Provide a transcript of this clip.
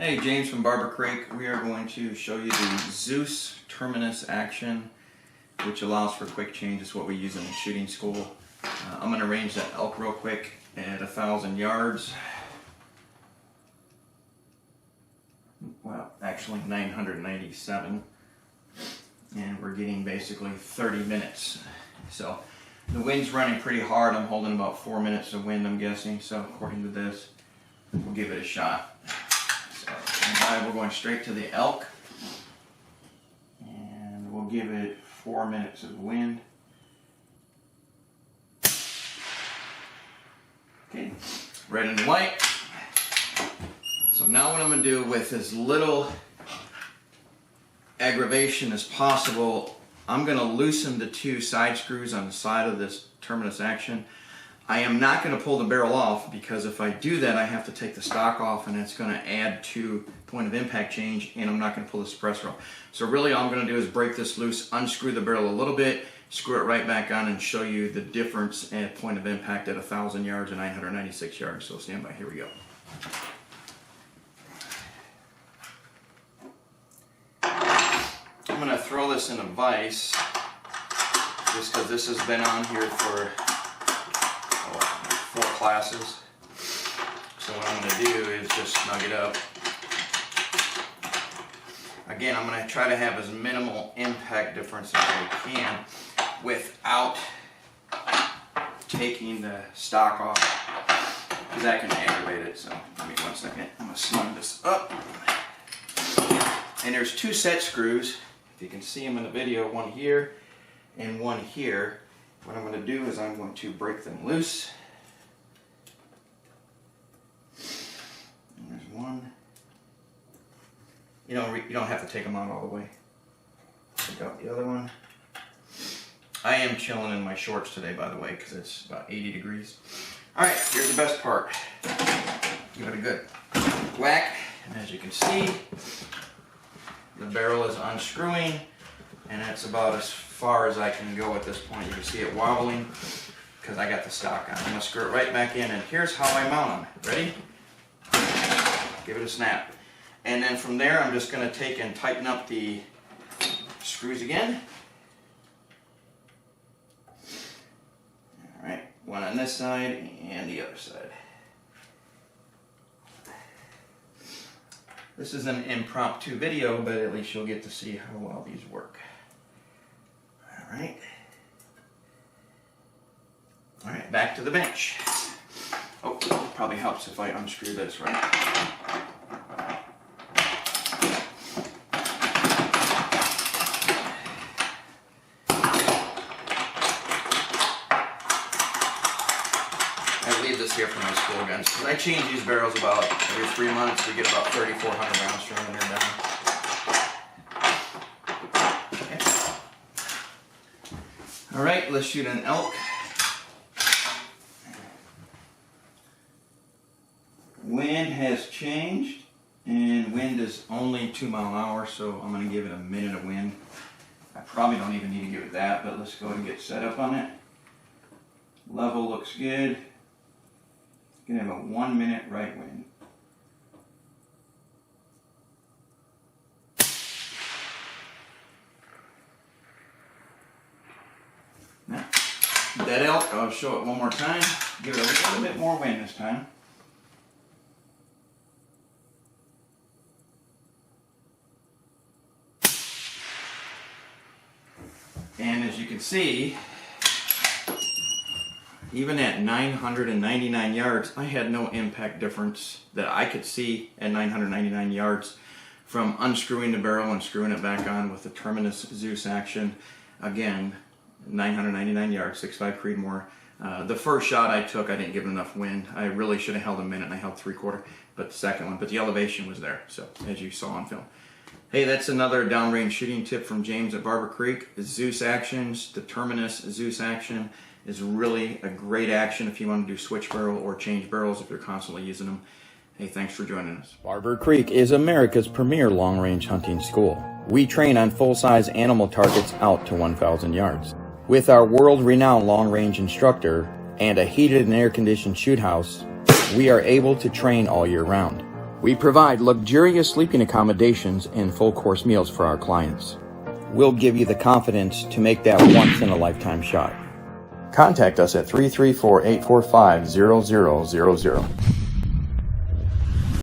Hey, James from Barber Creek. We are going to show you the Zeus Terminus action, which allows for quick change. It's what we use in the shooting school. I'm going to range that elk real quick at 1,000 yards. Well, actually 997. And we're getting basically 30 minutes. So the wind's running pretty hard. I'm holding about 4 minutes of wind, I'm guessing. So according to this, we'll give it a shot. So we're going straight to the elk. And we'll give it 4 minutes of wind. Okay, red and white. So now what I'm going to do with as little aggravation as possible, I'm going to loosen the two side screws on the side of this Terminus action. I am not going to pull the barrel off, because if I do that I have to take the stock off and it's going to add to point of impact change, and I'm not going to pull the suppressor off. So really all I'm going to do is break this loose, unscrew the barrel a little bit, screw it right back on, and show you the difference at point of impact at 1,000 yards and 996 yards. So stand by, here we go. I'm going to throw this in a vise, just because this has been on here for 4 classes. So what I'm going to do is just snug it up. Again, I'm going to try to have as minimal impact difference as I can without taking the stock off, because that can aggravate it. So give me 1 second. I'm going to snug this up. And there's 2 set screws. If you can see them in the video, one here and one here. What I'm going to do is I'm going to break them loose. And there's one. You don't have to take them out all the way. Take out the other one. I am chilling in my shorts today, by the way, because it's about 80 degrees. Alright, here's the best part. Give it a good whack, and as you can see, the barrel is unscrewing, and that's about as far as I can go at this point. You can see it wobbling because I got the stock on. I'm going to screw it right back in, and here's how I mount them. Ready? Give it a snap. And then from there, I'm just going to take and tighten up the screws again. Alright, one on this side and the other side. This is an impromptu video, but at least you'll get to see how well these work. Alright. Alright, back to the bench. Oh, probably helps if I unscrew this, right? I leave this here for my school guns, because I change these barrels about every 3 months. We get about 3,400 rounds from when they're done. Okay. All right, let's shoot an elk. Wind has changed, and wind is only 2 miles an hour, so I'm going to give it a minute of wind. I probably don't even need to give it that, but let's go ahead and get set up on it. Level looks good. Gonna have a 1 minute right wind. Now, that elk, I'll show it one more time. Give it a little bit more wind this time. And as you can see, even at 999 yards, I had no impact difference that I could see at 999 yards from unscrewing the barrel and screwing it back on with the Terminus Zeus action. Again, 999 yards, 6.5 Creedmoor. The first shot I took, I didn't give it enough wind. I really should have held a minute, and I held 3/4, but the second one, but the elevation was there, so as you saw on film. Hey, that's another downrange shooting tip from James at Barber Creek. The Zeus actions, the Terminus Zeus action, is really a great action if you want to do switch barrel or change barrels if you're constantly using them. Hey, thanks for joining us. Barber Creek is America's premier long-range hunting school. We train on full-size animal targets out to 1,000 yards. With our world-renowned long-range instructor and a heated and air-conditioned shoot house, we are able to train all year round. We provide luxurious sleeping accommodations and full-course meals for our clients. We'll give you the confidence to make that once-in-a-lifetime shot. Contact us at 334-845-0000.